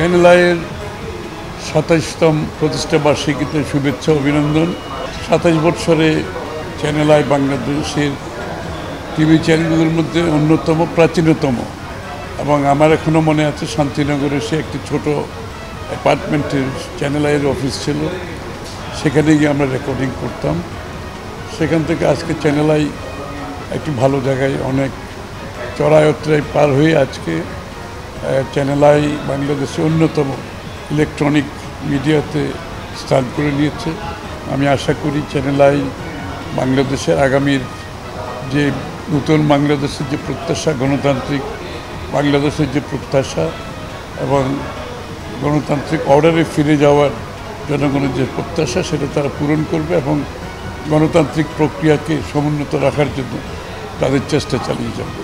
Channel আইয়ের ২৭তম প্রতিষ্ঠা বার্ষিকীতে শুভেচ্ছা অভিনন্দন। ২৭ বছরে চ্যানেল আই বাংলাদেশের টিভি চ্যানেলগুলোর মধ্যে অন্যতম, প্রাচীনতম। এবং আমার এখনও মনে আছে শান্তিনগরে সে একটি ছোট অ্যাপার্টমেন্টের চ্যানেল আইয়ের অফিস ছিল, সেখানে গিয়ে আমরা রেকর্ডিং করতাম। সেখান থেকে আজকে চ্যানেল আই একটি ভালো জায়গায় অনেক চড়াই পার হয়ে আজকে চ্যানেল আই বাংলাদেশের অন্যতম ইলেকট্রনিক মিডিয়াতে স্থান করে নিয়েছে। আমি আশা করি চ্যানেল আই বাংলাদেশের আগামীর যে নতুন বাংলাদেশের যে প্রত্যাশা, গণতান্ত্রিক বাংলাদেশের যে প্রত্যাশা এবং গণতান্ত্রিক অর্ডারে ফিরে যাওয়ার জনগণের যে প্রত্যাশা, সেটা তারা পূরণ করবে এবং গণতান্ত্রিক প্রক্রিয়াকে সমুন্নত রাখার জন্য তাদের চেষ্টা চালিয়ে যাবে।